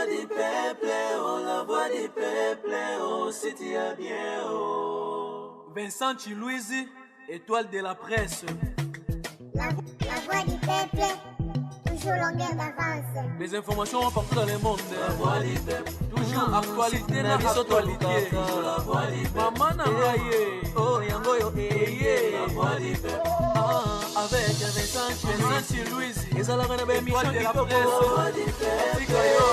du peuple, oh, la voix du peuple, oh, si tu as bien, oh. Vincent Chilouise, étoile de la presse. La voix du peuple, toujours longueur d'avance. Les informations partout dans le monde. La voix du peuple, toujours actualité na actualité. la voix du peuple. Maman Nangaye, oh yango yo eye. La voix du peuple. Avec Vincent Chilouise, ils allaient faire une émission de la presse. La voix du peuple, la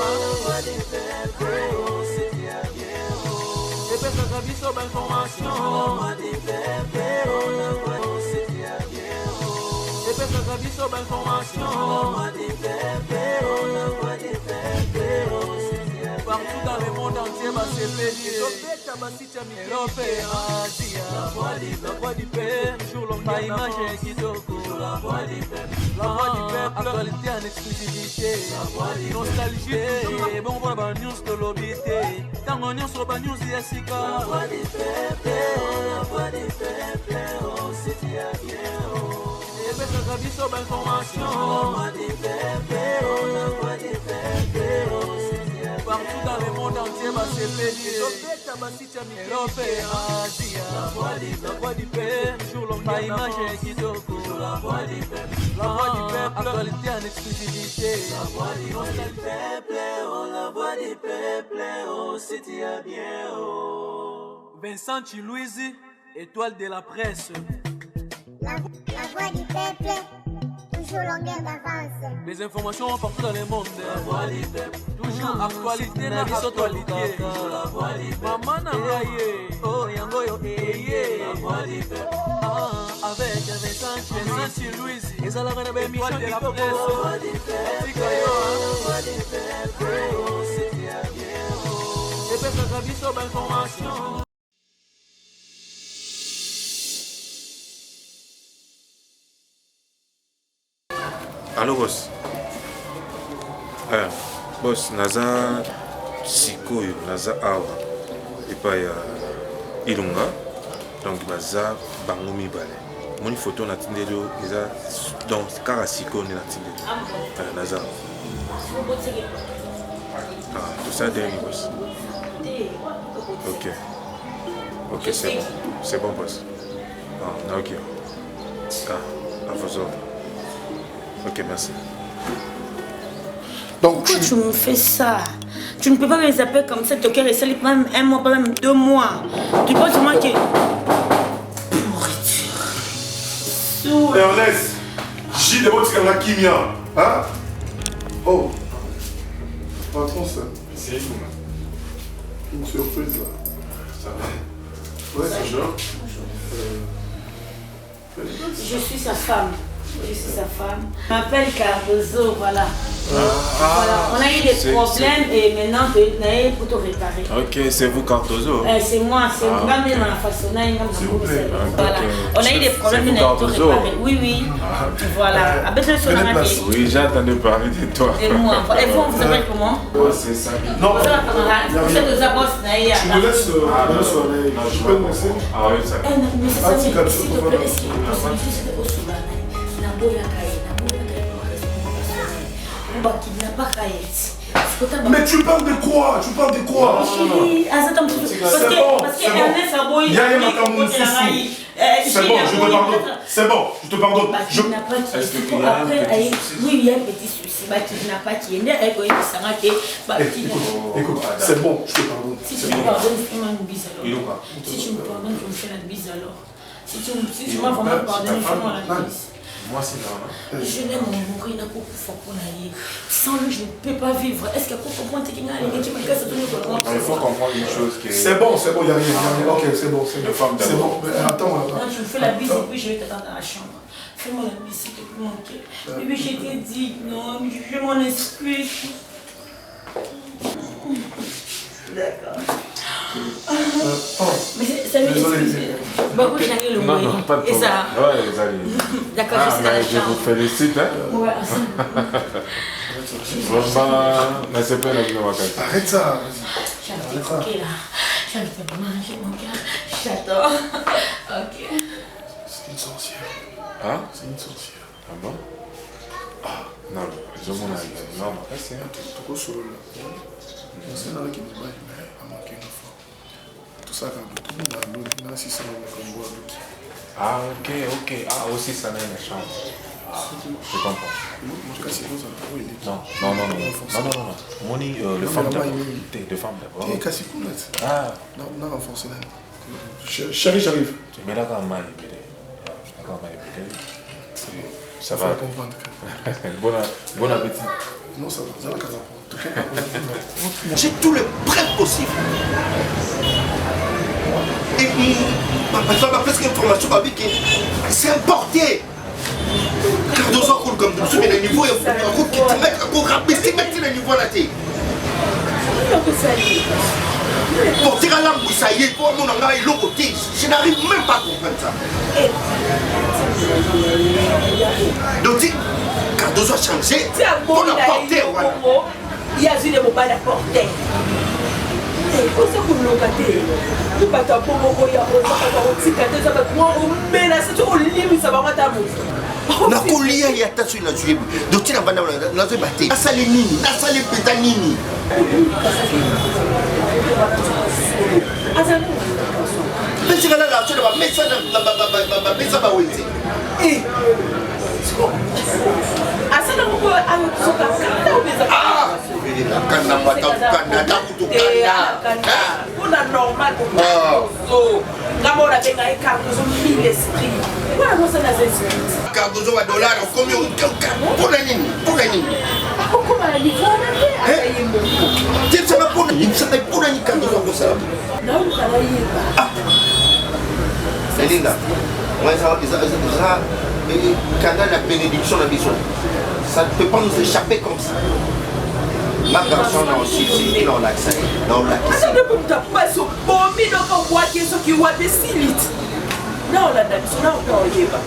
voix du peuple, oh, si tu as bien, oh. Et puis ça vie sur information. La voix du peuple, oh, la voix, oh, si tu as bien, oh. Et puis ça vie sur information. La voix du peuple, oh, la voix du peuple, oh, si tu as bien, partout dans le monde entier, bah c'est pété. Europe et Asie, la voix du peuple, toujours longue image kitoko. la voix du peuple. La voix du peuple, actualité en exclusivité. Nostalgie, bon voilà, news de l'obité. Tant on news sur news Yasika. La voix du peuple, oh, la voix du peuple, oh, si tu as bien, oh. Et bien ça vie sur information. La voix du peuple, oh, la voix du peuple, oh, si tu as bien, partout dans le monde entier, bah c'est pété. Europe et Asie, la voix du peuple, toujours longue image kitoko. la voix du peuple. La voix du peuple, actualité en exclusivité. La voix du peuple, oh, la voix du peuple, oh, si tu as bien, oh. Vincent Chilouise, étoile de la presse. La voix du peuple, toujours longueur d'avance. Les informations partout dans le monde. La voix du peuple. toujours actualité na actualité. La voix du peuple. Maman Nangaye, oh yango yo eye. La voix du peuple. Avec Vincent Chilouise, ils allaient faire une émission de la presse. La voix du peuple, la voix du peuple, oh, si tu as bien, oh. Et puis ça vie sur information. Allô boss. Boss naza sikoyo naza awa epai ya Ilunga donc baza bango mibale moni photo natindeli oyo eza donc kaka sikoyo nde natindeli naza tosala ndenge boss. Ok c'est bon boss. Ok à vos ordres. Ok, merci. Donc, pourquoi tu me fais ça? Tu ne peux pas me zapper comme ça, ton cœur est salé pendant un mois, pas même 2 mois. Tu penses vraiment que... Pourriture. Ernest, j'ai des mots de Kimia. Hein? Oh. Patron, ça. C'est tout. Une surprise là. Ça va? Ouais, c'est genre. Je suis sa femme. Je suis sa femme. Je m'appelle Cardozo, voilà. Voilà. On a eu des problèmes et maintenant on a eu pour tout réparer. Ok, c'est vous Cardozo? C'est moi, c'est moi qui dans la façon. Voilà. On a eu des problèmes, on a tout réparé. Oui. Voilà. Oui, j'ai entendu parler de toi. Et moi. Et vous, vous savez comment? C'est ça. Non, vous êtes camarade. Vous êtes aux abos. tu me laisses aller. Je peux me laisser? Ah oui, ça. Mais c'est ça, s'il te plaît, est-ce qu'il est possible juste au Soudan? Mais tu parles de quoi? Tu parles de quoi? Chérie, parce que Ernest a beau c'est bon, je te pardonne. C'est bon, je te pardonne. Oui, il y a un petit souci. Il n'a pas qui est Écoute, c'est bon, je te pardonne. Si tu me pardonnes, fais-moi une bise alors. Si tu me pardonnes, je me fais la bise alors. Si tu m'as vraiment pardonné, fais-moi la bise. Moi, c'est normal. Je n'aime mon mari, n'a pas pour aller. Sans lui, je ne peux pas vivre. Est-ce qu'il y a pour comprendre qu'il y a Il faut comprendre une chose qui est... C'est bon, il y a rien. Ok, c'est bon. De femme d'abord. C'est bon, attends. Là, je me fais la bise et puis je vais t'attendre dans la chambre. Fais-moi la bise, s'il te plaît, mon cœur. Bébé, je t'ai dit, non, je m'en excuse. D'accord. Mais ça veut dire beaucoup de le Non, pas de problème. Et ça. Ouais, les amis. D'accord, je suis dans la Je chambre. vous félicite. Hein? Ouais, mais c'est pas la vie de ma carte. Arrête ça. J'avais croqué là. J'avais fait manger mon cœur. J'adore. Ok. C'est une sorcière. Hein? C'est une sorcière. Ah bon? Ah. Non, je m'en ai non, c'est un truc solo là. C'est là qui me bat, mais à manquer une fois. Tout ça, quand tout le monde a l'eau, il y a 600 comme bois. Ah, ok. Ah, aussi, ça n'a une chance. Ah, je comprends. Non. Moni, le femme d'abord. De femme d'abord. Ah. Non, renforcer là. Chérie, j'arrive. Mais là, quand même, ça va comprendre. Bon appétit. Non, ça va. J'ai tout le prêt possible. Et ça m'a presque information avec c'est importé. Cardozo coule comme nous, mais le niveau est un qui te met encore rabaisser, mettre le niveau à la tête. Pour tirer à l'âme, ça y est, pour mon anga et l'autre côté, je n'arrive même pas à comprendre ça. Donc, Cardozo a changé, on a porté. Il y a eu des moments à porter. Et pour ça, vous l'avez gâté. Tout pas ta pomme, il y a un petit gâté, ça va mais là, c'est tout au limite, ça va mater à vous. Na kolia ya tasu na juebu. Donc tu n'as pas na zo baté. Na sali nini, na sali peta nini. Mais c'est là là, tu vas mettre ça dans ça va wete. Eh. Asa na ko ayo soka kanda ubeza. Ah. Kanda mata kanda kanda. Kuna normal ko. So, ngamora benga ekarto so mille esprit. Voilà moi ça na esprit. Cardozo wa dollar combien pour la nini? Pour la nini? Comment la livrer ayi mboko. Tu sais pas pour nini, ça pour la nini Cardozo ko ça. Non, ça va y ah. C'est linda. Moi ça quand la bénédiction la vision. Ça ne peut pas nous échapper comme ça. Ma garçon non aussi, non là ça. Non là. Ça ne peut pas se bomber donc on voit que ce qui voit des silites. Non là d'accord, non on y va.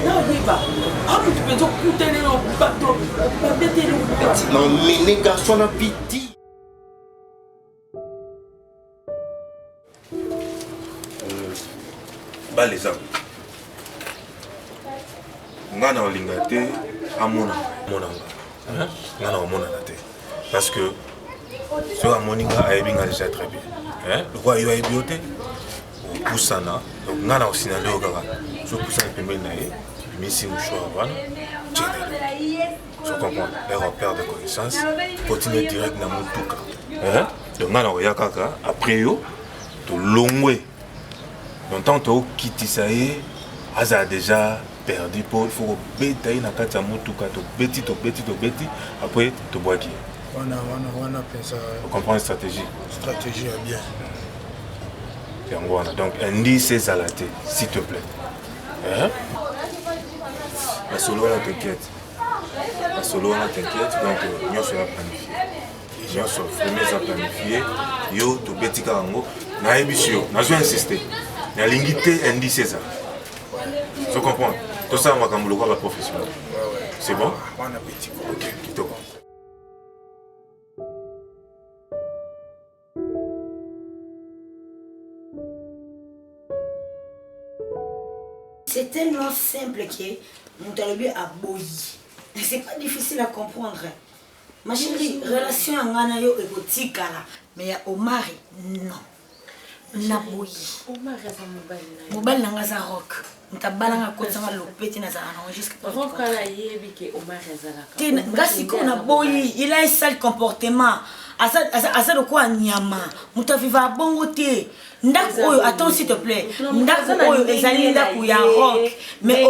Non, il va. Ah, mais tu peux donc coûter les bateaux. Non, mais les garçons ont pitié. Les hommes. Ngana olinga te amona ngana omona te parce que ce amoninga aibinga déjà très bien le roi yo aibiote pusana donc ngana osinale okaka so pusana pembeni na ye misi mouchoir wana je comprends les repères de connaissance continue direct na mutuka donc ngana oya kaka après yo to longwe donc tant to kitisa ye aza déjà perdu pour il faut bêter na kati ya mutuka to beti après to boaki on pensa comprendre la stratégie est bien donc indice ezalate s'il te plaît la solo wana t'inquiète donc nyonso ya planifié nyonso vraiment eza planifié yo to beti kaka yango nayebi yo nazo insister nalingi te indice ezala je comprends. Tout ça, ma camoulo va professionnel. C'est bon? Bon appétit. Ok, kitoko. C'est tellement simple que mon talibé a bouilli. C'est pas difficile à comprendre. Ma chérie, relation en Anayo et boutique là. Mais au mari, non. Na bouilli. Mobile n'a pas rock. Ntabalanga kotanga lopeti na zana jusqu'à Rokala yebi ke Omar Ezalaka. Ngasi ko na boyi, il a un sale comportement. Asa de quoi nyama. Muta viva bongo te. Ndako oyo, attends s'il te plaît. Ndako oyo ezali ndako ya rock. Mais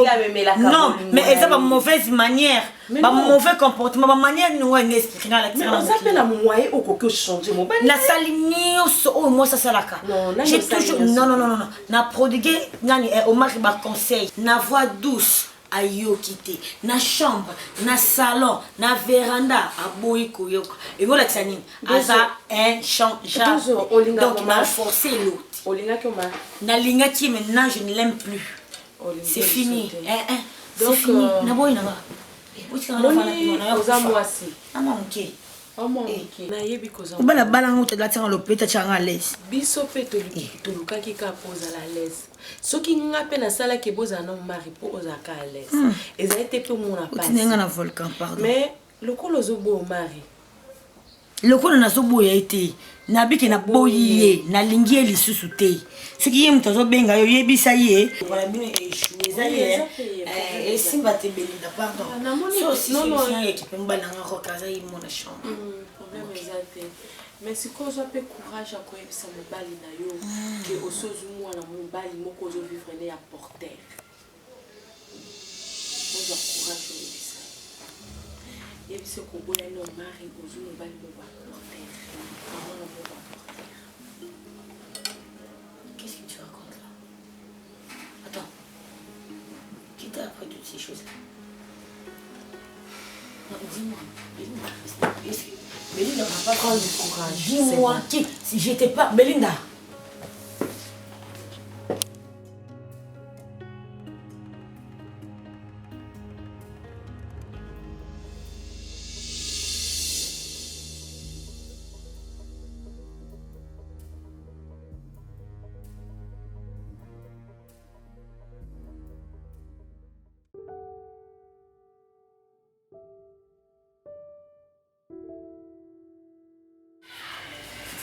non, mais eza ba mauvaise manière. Ba mauvais comportement, ba manière nous on explique na la mais on s'appelle à moyen au coco changer mon ben. La salinio so moi ça salaka. J'ai toujours non. Na prodigué nani Omar ba conseil, na voix douce. Ayo kité na chambre na salon na véranda aboyi koyoka et voilà que ça nini aza inchangeable donc on a forcé l'autre na linga qui maintenant je ne l'aime plus c'est fini c'est fini na boyi na ba Moni oza mwasi ama mke obala balanga otalatinga lopeta tianga à l'aise biso mpe tolukaki ka mpo ozala à l'aise soki nga mpe nasalaki bozala na mari mpo ozalaka à l'aise ezali te mpe omona otinenga na volcan pardon mais lokolo ozoboya omari lokolo nazoboya ye te nabiki naboyi ye nalingi ye lisusu te soki ye moto azobenga yo yebisa ye wala bino échoué eza ye esimba te Belinda pardon so si solution ekipe mbananga roka aza ye mona chambre problème eza te mais sikoyo ozwa mpe courage ya koyebisa mobali na yo ke osozi mwana mobali moko ozovivre ne ya porter ozwa courage oyebisa yebisa koboya ne omari ozwi mobali moko ya porter amona moko ya porter. Qu'est-ce que tu racontes là? Attends, qui t'a appris toutes ces choses là? Non, dis-moi, Belinda va pas prendre du courage. Dis-moi, si j'étais pas... Belinda.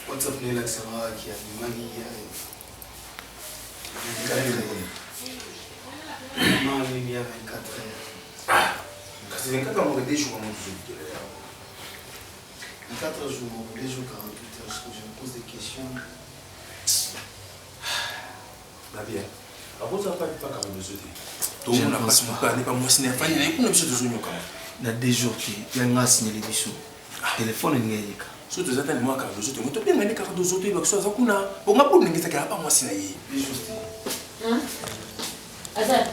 WhatsApp ni la sawa qui a mani ya mani ni ya 24 heures. Kasi 24 heures des jours mon Dieu. 24 jours, des jours 48 heures, je me pose des questions. Va bien. Après ça pas 42 heures. Donc on a pas pas pas moi signer fani na kuna biso tozonyo kama. Na des jours qui ya nga signer biso. Téléphone ni yeka. Surtout ça tellement car les autres tu bien ngani car les autres ba so za kuna bonga pour ngisa ka pa moi sina yi. Azal.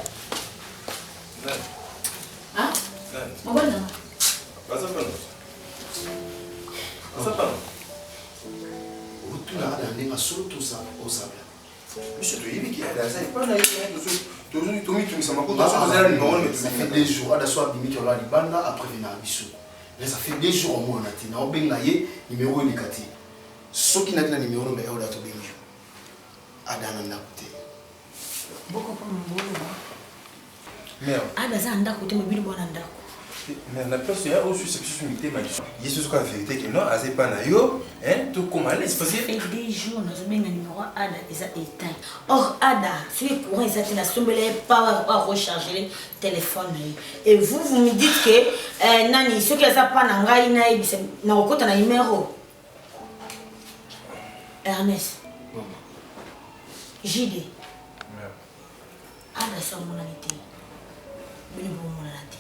Ah? Mabana. Baza pas. Baza pas. Tu l'as dans les solo tout ça au sable. Monsieur tu yi qui a ça pas na yi tu ça m'a ça fait des jours à soir bimi qui on a libanda après venir à biso. Mais ça fait des jours au moins on a été na obenga ye numéro elikati. Soki na numéro mais on a to bengi. Adana na côté. Boko pa mbolo ba. Merde. Ada za ndako te mobili bwana ndako. Mais la place ya au succès unité ma Yesu quoi vérité que non azé pas na yo hein tout comme aller c'est parce que des jours nous benga numéro Ada eza éteint. Or Ada c'est courant eza na sombele pas recharger téléphone et vous me dites que nani ce qui eza pas na ngai na ebisa na okota na numéro Ernest JD Ada ça mon amité bini bon mon amité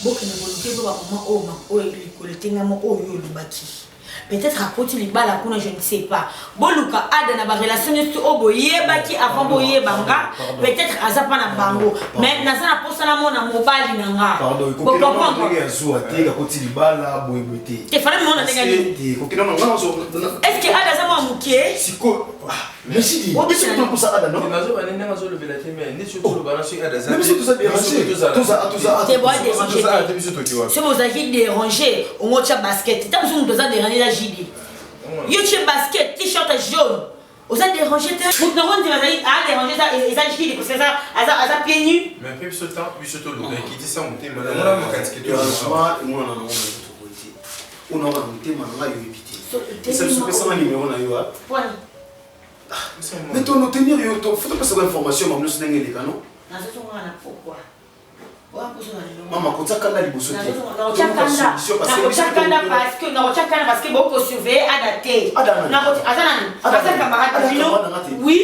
boke ne volonté ba maman o likoletenga mo o yo lubaki peut-être à côté les balles kuna je ne sais pas boluka Ada na ba relation tu o boyebaki avant boyebanga peut-être azapa na bango mais na sana posa na mona mobali nanga pardon ko comprendre ya zo ateka côté les balles boyebete te fallait mona tenga ni ko kina ngana zo est-ce que Ada za mo mukie siko merci dit on peut pas pour ça Ada non nazo banene ngazo le belate mais ni surtout le balance Ada za mais tout ça déranger tout ça c'est bon déranger c'est vous avez dérangé on mocha basket tant que vous avez dérangé la JD yo tu basket t-shirt jaune vous avez dérangé vous ne rendez pas à déranger ça et ça JD parce que ça a pieds nus mais un peu ce temps puis surtout le qui dit ça monter madame on a mon casque et moi on a on a monté maintenant yo éviter c'est ce que ça numéro na yo mais ton tenir yo to faut pas savoir information mais nous c'est dingue les canons na ça on a pourquoi Maman, quand tu as quand tu as parce que beaucoup surveiller adapté. Oui.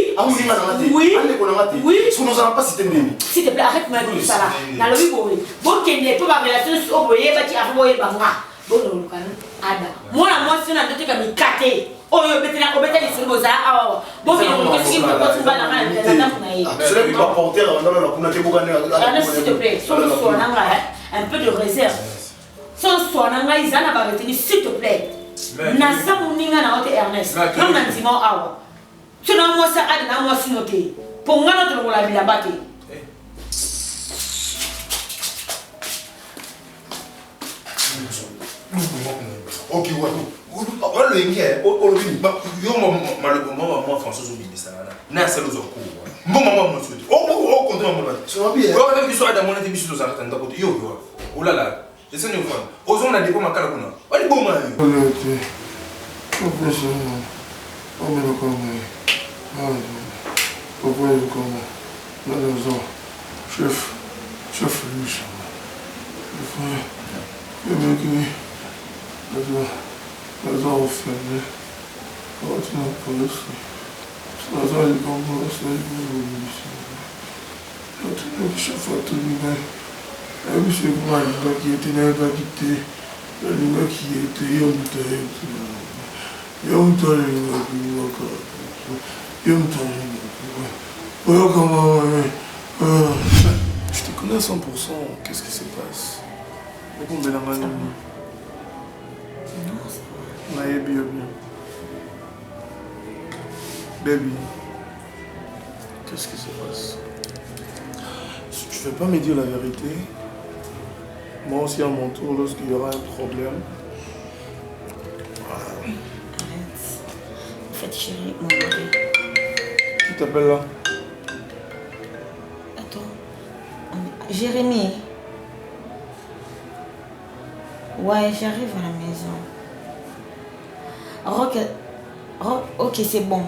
Oui. Oui. S'il te plaît, arrête-moi de ça là. Dans le oui, bon qu'il n'est pas relation au boyer, bah tu as envoyé banga. Bon non, Ada. Moi si on a doté comme caté. Oh yo betena ko beteli sur boza ah bon mais qu'est-ce qui me pose pas la main de la dame cela lui va porter dans kuna ke bokane s'il te plaît sans un peu de réserve sans soinanga izana ba beteni s'il te plaît na sa muninga na hote Ernest non na ndimo awa tu na moi ça Ada na moi sinoté pour moi notre la bila bate Ok, ouais. On le inquiète. On le vit. Yo, maman, François, je suis ça. N'a pas le zoco. Bon, maman, je suis. Oh, contre moi. Ça va bien. Oh, même si soit dans mon état, je suis dans un temps côté. Yo, oh là là. Je sais nous voir. Osons la dépôt ma calcuna. Allez, bon, man. Chef, je te connais à 100%, qu'est-ce qui se passe? Non, ça va. Bien. Baby, qu'est-ce qui se passe? Si tu ne veux pas me dire la vérité, moi aussi à mon tour, lorsqu'il y aura un problème. Arrête. En fait, chérie, mon mari. Qui t'appelle là? Jérémy. Ouais, j'arrive à la maison. Rock, ok, c'est bon.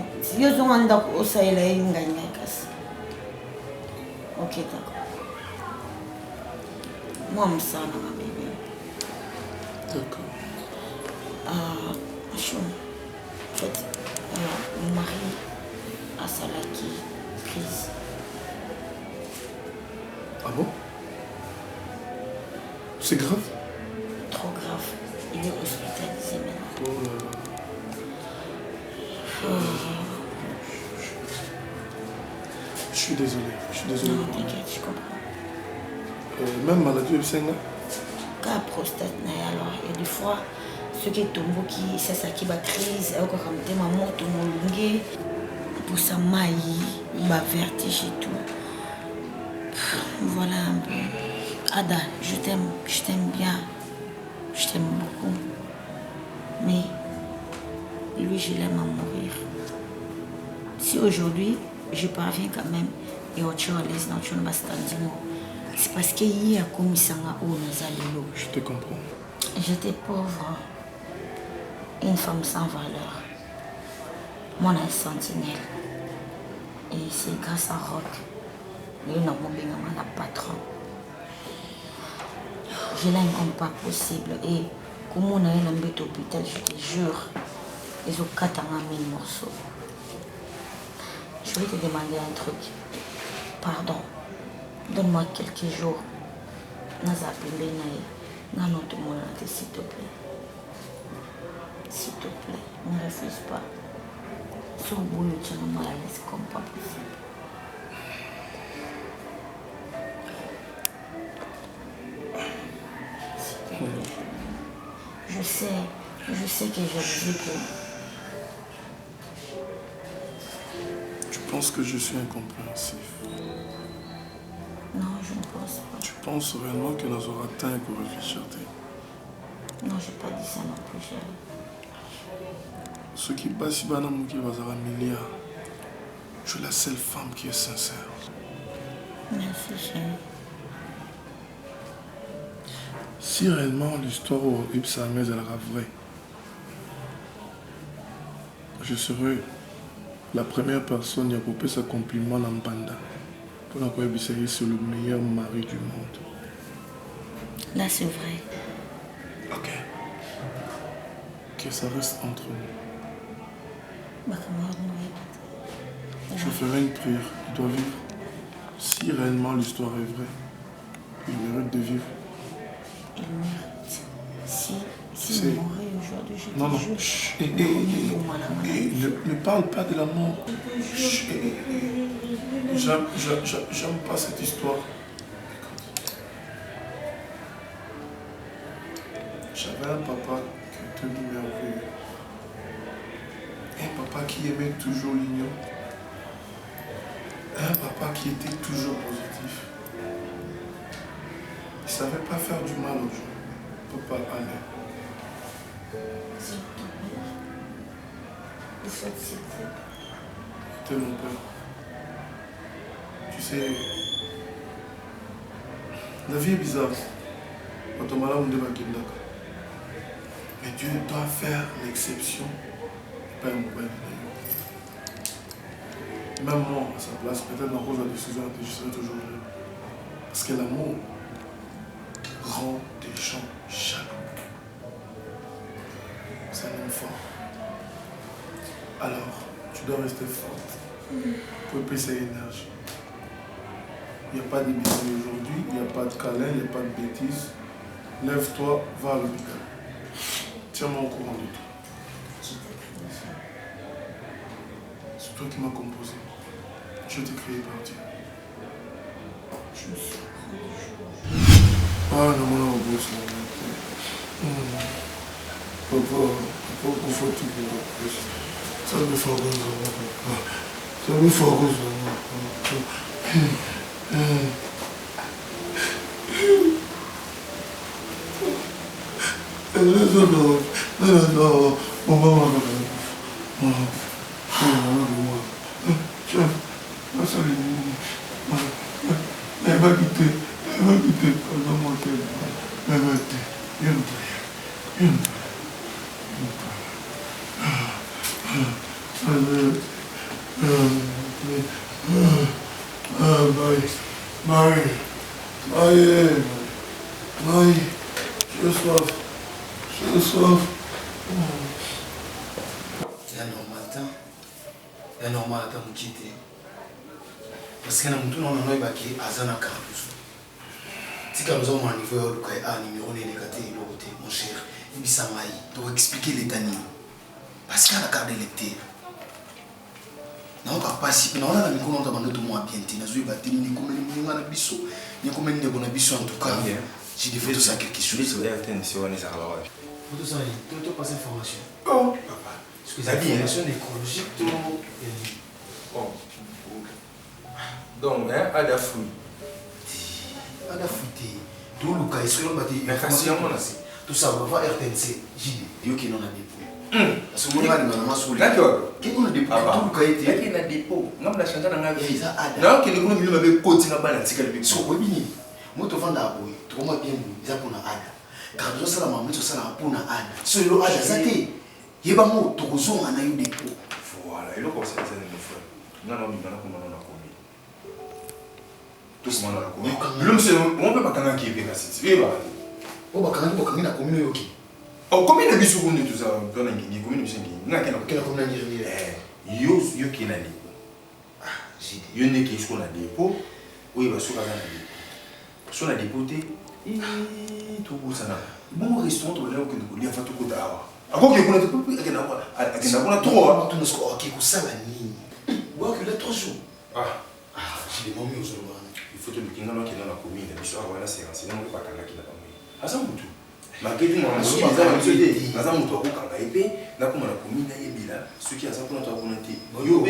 Ok, d'accord. Moi, je me sens dans ma bébé. D'accord. En fait, mon mari a Salaki, crise. Ah bon? C'est grave? Trop grave. Il est hospitalisé maintenant. Oh là là. Je suis désolé. Non, t'inquiète, je comprends. Même maladie obscène. Cas prostate, alors, il y a des fois, ceux qui tombent, c'est ça qui va crise, et quand tu maman, tout le monde, pour ça, maille, vertige et tout. Voilà un peu. Ada, je t'aime bien. Je t'aime beaucoup. Mais lui, je l'aime à mourir. Si aujourd'hui, je parviens quand même, et autre chose, c'est parce qu'il y a comme ça où nous allons. Je te comprends. J'étais pauvre. Une femme sans valeur. Mon sentinelle. Et c'est grâce à Rock. Il n'a pas patron. Je l'aime comme pas possible. Et comme on a eu un bête hôpital, je te jure, ils ont 4 000 morceaux. Je vais te demander un truc. Pardon. Donne-moi quelques jours. S'il te plaît. S'il te plaît, ne refuse pas. Sur le boulot, tu es mal à l'aise comme pas possible. Je sais que j'ai dit que... Tu penses que je suis incompréhensif? Non, je ne pense pas. Tu penses réellement que nous aurons atteint pour réfléchir? Non, je n'ai pas dit ça non plus, chérie. Ce qui passe si bien qui va avoir un milliard, tu es la seule femme qui est sincère. Merci, chérie. Si réellement l'histoire au Ipsamez elle sera vraie, je serai la première personne à couper ce compliment dans Mpanda. Pour qu'on puisse c'est le meilleur mari du monde. Là, c'est vrai. Ok. Que ça reste entre nous. Je ferai une prière. Il doit vivre. Si réellement l'histoire est vraie, il mérite de vivre. Il mérite. Si il mourait aujourd'hui, je te non. jure. Ne parle pas de la mort. J'aime pas cette histoire. J'avais un papa qui était merveilleux. Un papa qui aimait toujours l'union. Un papa qui était toujours positif. Il ne savait pas faire du mal aux gens. Papa Alain. S'il te plaît. Vous faites s'il vous plaît. T'es mon père. Tu sais, la vie est bizarre. Quand on m'a là, on devait quitter. Mais Dieu doit faire l'exception. Pas un mobile d'ailleurs. Même moi, à sa place, peut-être dans cause de la décision, je serai toujours heureux. Parce que l'amour rend des gens jaloux. C'est un homme fort. Alors, tu dois rester forte pour payer cette énergie. Il n'y a pas de bêtises aujourd'hui, il n'y a pas de câlin, il n'y a pas de bêtises. Lève-toi, va à l'hôpital. Tiens-moi au courant de tout. C'est toi qui m'as composé. Je t'ai créé par Dieu. Je me suis ah non, non, boss, papa, faut tout pour ça me fait rose. Ça me fait rose. Non, elle va quitter, pendant mon temps. Elle va Marie, j'ai soif. Il y a normal à me quitter. Parce que nous avons un qui a un campus. Si nous avons un niveau de numéro négatif, mon cher, il doit expliquer l'état. Parce qu'il y a la carte d'électeur. Nous avons pas si nous avons un micro dans notre mois bien. Nous avons battu ni comme ni mana biso, ni comme ni bona biso en tout cas. J'ai fait tout ça quelque chose. Vous avez attention à ça. Tout ça, tu as passé formation. Oh, papa. Excusez-moi, formation écologique, tout. Oh. Donc, Ada Fouille. Ada Fouille, tout le cas, est-ce que l'on va dire tout ça, on va voir RTNC. J'ai dit, Dieu qui n'en a dépôt. Parce que moi, je suis sur les. D'accord. Qui n'en a dépôt? Tout le cas était. Qui n'en a dépôt? Non, la chanson n'a pas été. Non, qui ne peut pas continuer à balancer quelque chose. So, oui, moi, tu vas dans boy. Tu vas bien, il y a pour la Ada. Car tu as la maman, tu as la pour la Ada. C'est le Ada, ça t'est. Il y a un mot, tu as un dépôt. Voilà, il y a un conseil de mes frères. Non, non, non, non, non. Tout ce monde a commis. L'homme, c'est on peut pas quand qui est bien assis. Et voilà. On va quand même la commune yoki. Oh, combien de bisous on est tout ça dans la guinée, commune c'est qui? N'a qu'un quelle commune ni yo qui n'a dit. Ah, j'ai dit yo n'est qui sur la dépôt. Oui, va sur la dépôt. Sur la dépoté. Tout ça là. Bon restaurant to là que nous il fa tout côté awa. Ako que kuna tout akina trop. Tout nous ko ki ko sala ni. Bois que là 3 jours. Ah, j'ai des moments aujourd'hui. Il faut que le Kingano qui est dans la commune, il faut avoir la séance, sinon on ne peut pas faire la qui n'a pas mis. À ça, on tout. Malgré tout, on a dit, dans un moto, on a épée, là, comme la commune, il y a ceux qui ont ça pour notre communauté. Yo,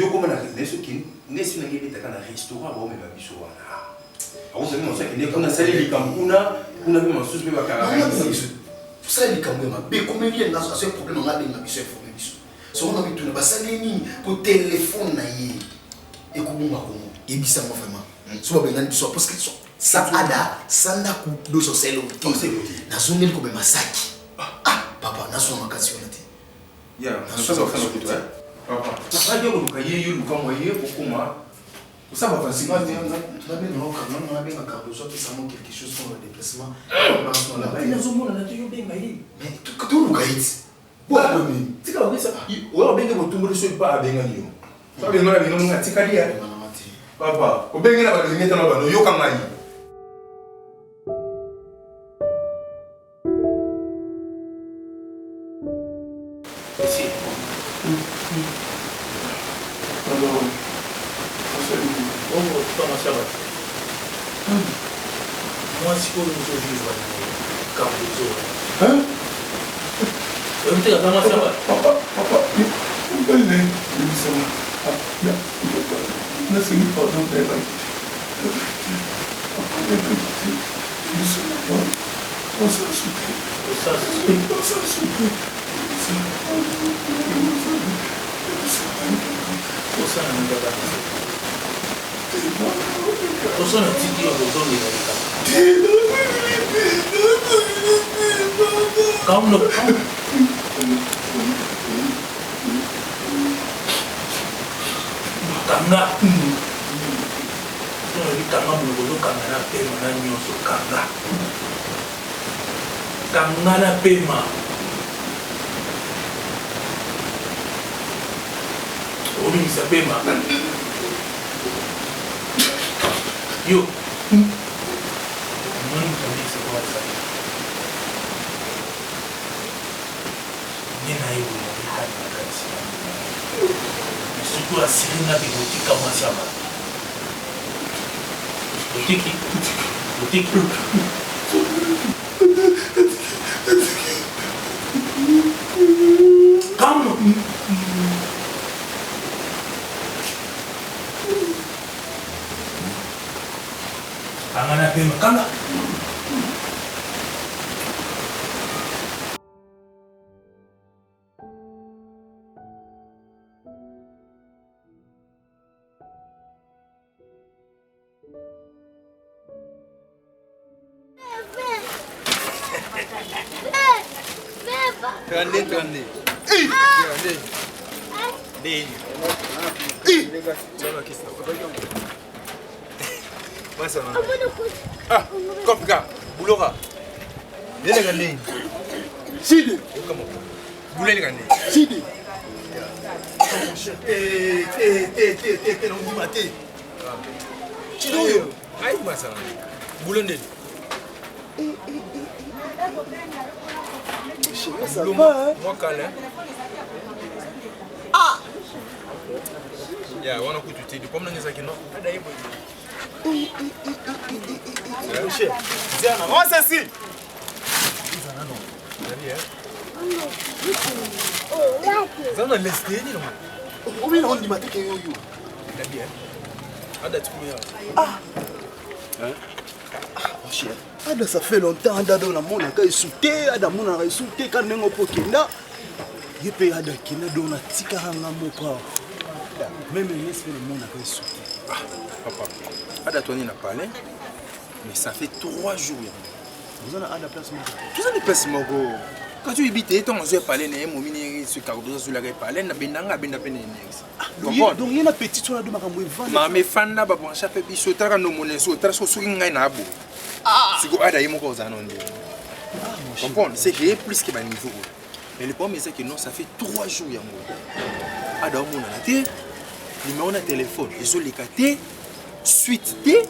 comme on a dit, ceux qui n'est pas dans un restaurant, on a mis sur un. Alors, vous savez, on a salé les campounas, on a mis un suspect à caractère. Vous savez, les campounas, mais comme il y a un problème, on a mis un suspect. Si on a mis tout le monde, pour téléphone, et comment on va et bien ça m'a vraiment soit bien dans parce que ça ada sanda ku do so selo na zone ko be masaki papa na so makasi on était ya na so ça fait tout papa ça dit on ka yeyu lu comme yé kokoma ça va passer tu as bien non quand on a bien un cardo soit ça manque quelque chose pour le déplacement on a pas dans monde na tu bien mais tout le gaït bon mais tu sais ça on bien que mon tombe sur pas bien ngani ça bien ngana bien ngana tikalia papa, au bien que la balle dans la balle, yo comme maï. Ici. Alors, on va ça va. Moi, si on nous juge, comme les autres. Hein? On te comment ça va? Papa, on peut aller. Nothing for no day like Kangana pema. Obi misa pema. Yo. Mani kabisa kwa sasa. Nina hiyo hadi wakati. Msuku asilinga bigotika mwasama. Boutique. Calme. Kangana pema kanga. Grande. Ah, Kopka, Boulora. Viens regarder. Sidi. Comment? Vous voulez regarder? Sidi. T'es non du matin. Chido. Aïe, moi ça. Boulonde. Ça va, hein? Moi, câlin. Ah! Yeah, on a coupé tout. Tu peux me dire ça qui non? Diana, moi c'est si. Zana lesté ni non. Obi na on di matin que yo yo. Bien. Ada tu me. Ah. Hein? Ah, cher. Ada ça fait longtemps Ada dans mon aka souté, Ada mon aka souté quand nengo pokenda. Yepe Ada kina dona tika hanga moko. Même les fait le monde aka souté. Ah, papa. Ada Tony n'a parlé. Mais ça fait 3 jours. Vous en avez à la place Mogo. Vous en avez place Mogo. Quand tu habites, tu as parlé de mon mini sur Cardozo sur la parlé, na benanga benda penenex. Donc il y a une petite chose de ma campagne. Mais fan na ba bon chaque biso tara no moneso tara so suki ngai na bo. Ah, c'est quoi Ada yemo ko za non de. Comprendre, c'est que plus que ba niveau. Mais le problème c'est que non, ça fait 3 jours yango. Ada mo na té. Numéro de téléphone, ils ont les catés. Suite T.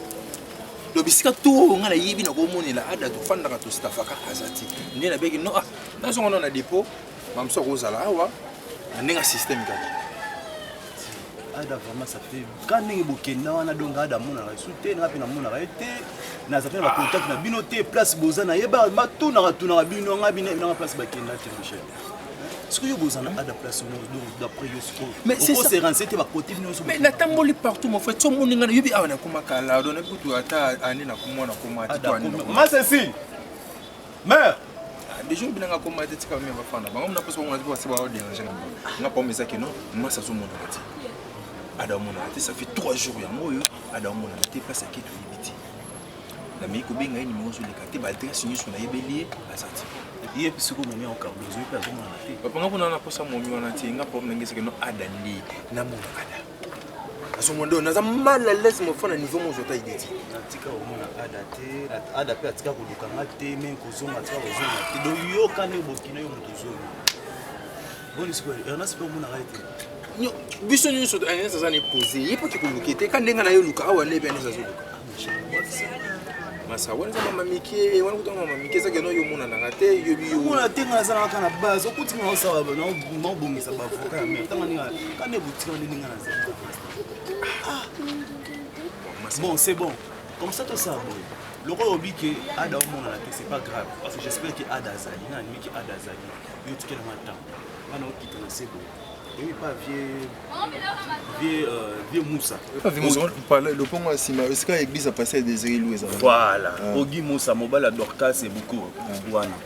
Le biscuit tout on a la yebi na komoni la Ada to fanda ka to stafaka azati. Ndi na begi no ah, na so on a dépôt, mam so rozala wa. Ndinga système kaki. Ada vraiment ça fait quand ningi bokenda wana donc Ada mona la souté na pe na mona la été. Na ça fait ba contact na binoté place bozana yeba matu na bino nga bino na place bakenda te Michel. Est-ce que vous avez à la place d'après Yosco? Mais c'est ça. Mais la tamboli partout, mon frère. Tout le monde est là. On a comme Kala, on a beaucoup de temps. On a comme ma Cécile. Mère. Déjà, on a comme dit que on va faire. On a pas besoin de voir si on va déranger. On n'a pas mis ça que non. Moi, ça se monte. Ada mon ati, ça fait 3 jours ya moyo. Ada mon ati place à qui tu limite. La mie kubinga ni mo sur les quartiers, ba très signé sur la yebeli asati. Il y a plus que mon encore besoin de personne à la tête. Papa, on a pas ça mon mieux en ati, on a pas n'engagé que non Ada ni na mon Ada. À ce moment là, on a mal à l'aise mon fond à niveau mon jota idée. Tika au mon Ada te, Ada pe atika ko lukanga te, men ko zonga tika ko zonga te. Do yo kane bokina yo mo zonga. Bon square, on a ce pour mon arrêter. Non, biso ni so ane ça n'est posé. Il faut que ko lukete kan denga na yo luka awa ne be ne ça zo luka. Masa wana mama mike wana kutonga mama mike za geno yo mona na ngate yo biyo mona tenga za na kana base okuti nga osawa na mabongisa ba voka ya mer tanga ninga kane butika ni ninga na za. Bon, c'est bon. Comme ça tout ça bon. Le roi obi que Ada au mona na te c'est pas grave parce que j'espère que Ada zali na ni que Ada zali. Yo tikela matin. Wana okita na c'est bon. Et pas vieux Moussa. Le pont à Sima, est-ce que l'église a passé des églises? Voilà. Ogi Moussa, Mobala Dorcas et beaucoup.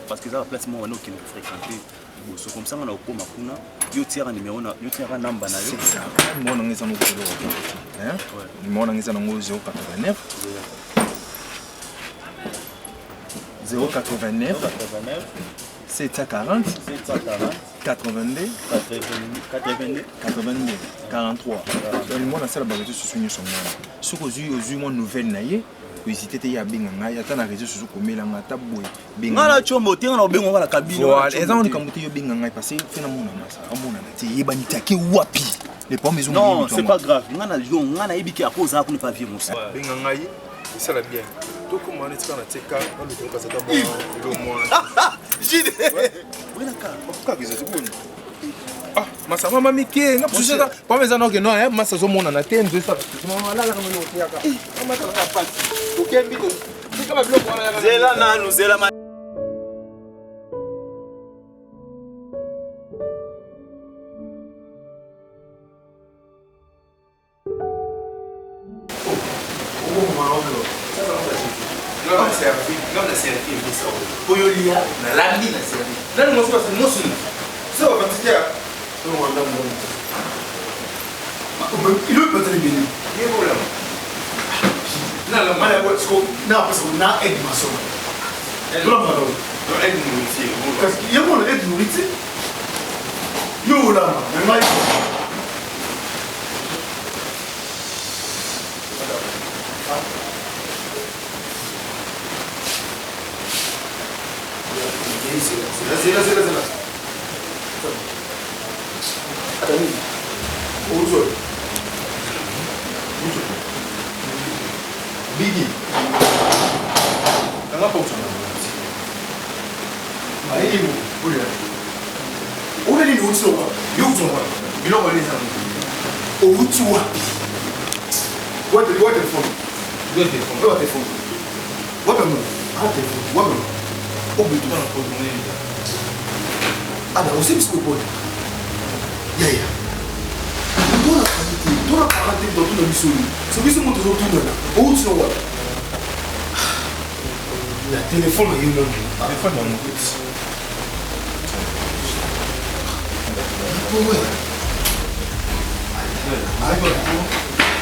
Parce que ça, la place, moi, qui nous fréquentait. liboso comme ça on a okoma kuna yo tiaka numéro na yo tiaka number na yo c'est ça numéro na ngeza no kolo hein numéro na ngeza nango 089 089 740 82 43 le monde a ça la bagage sur son nom ce que aux une nouvelle naie hésiter te ya benga ngai ata na réseau sur komela ngata boy benga ngala chombo te ngala benga ngala kabino voilà ezan on kamuti yo benga ngai parce que fena mona masa amona na te yebani take wapi les pommes ils ont non c'est pas grave ngana yo ngana yebiki à cause ako ne pas vivre ça benga ngai ça la bien to comment on est quand on teka on le ka ça ta bon le moi jide oui la ka pourquoi que c'est bon ah masa mama mike nga pusha pa meza no ke no masa zo mona na te ndo ça mama la kama no tiaka mama ta ka pati okembi to kama bilo kwa zela nanu zela ma il veut peut-être bien. Il est bon là. Non, la malade, non, parce qu'on a aide ma soeur. Elle doit pas aide nourriture. Parce qu'il y a mon aide nourriture. Yo là, mais moi. C'est là. Attends, où Biggie. Nanga pocho na. Mai mu, bule. Ole ni utso wa. Yuto wa. Bilo wa leza. O utso wa. What the phone? What the phone? What the phone? What the phone? O bitu na ko mo ni. Ada o sip scoop. Yeah. Toda a parte do tudo isso. Se você muito do tudo lá, ou se não, na telefone aí não, telefone não muito.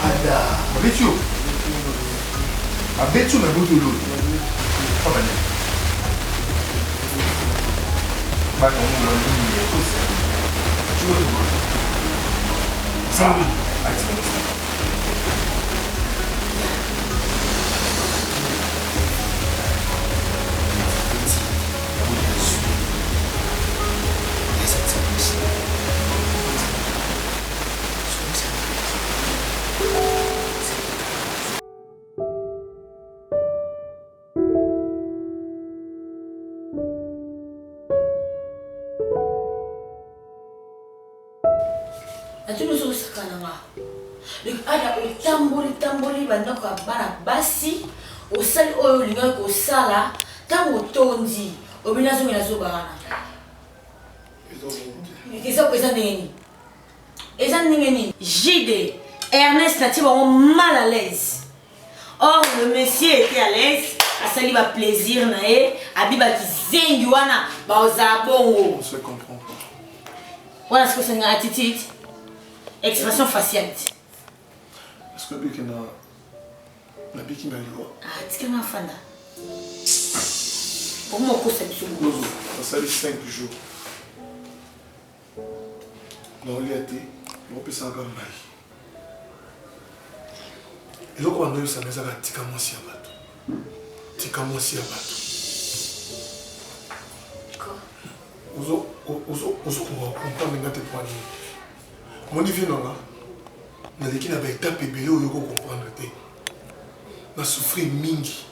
Ada, abetu na muito lulu. Fala né. Vai com um lulu coisa. Juro. Sabe? tamboli bandako bana basi osali oyo linga ko sala tango tondi obina zo mina zo bana eza nini Jide Ernest n'a pas mal à l'aise. Or le monsieur était à l'aise asali ba plaisir na e abiba kizengi wana ba ozabongo. On se comprend pas. Voilà ce que c'est une attitude. Expression faciale. Est-ce que Biki na Biki na liwa? Ah, tu es ma fanda. Pour moi, c'est ça. Ça fait 5 jours. Non, il y a été. On peut s'en gambaï. Et là, quand on a eu ça, on a dit Tikamosi à bateau. Tikamosi à bateau. Quoi? Ozo comprendre les gars te prendre. Mon niveau non là. Na leki na ba étape belé oyo ko comprendre te. Na souffrir mingi.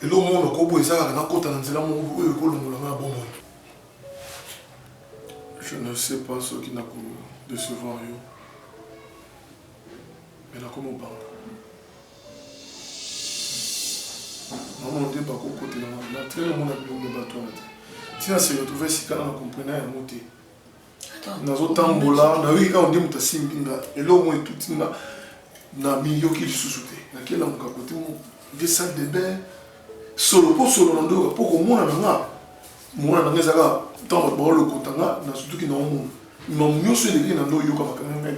Et là mon ko bo ezaka na kota na nzela mo oyo ko longola na bombo. Je ne sais pas ce qui n'a pu décevoir yo. Mais là comment parle? Maman on débat côté là très le monde a bien le bateau là. Si on se retrouver si quand on comprenait un mot. Nazotambola na wi ka onde muta simbinga elo mo etutinga na milieu ki lisusu te na kela muka kote mo des salles de bain solo po solo ndo po ko mona na nga Moi, je suis dans le Kotanga, surtout qui n'ont pas de choses. Je suis dans le Kotanga,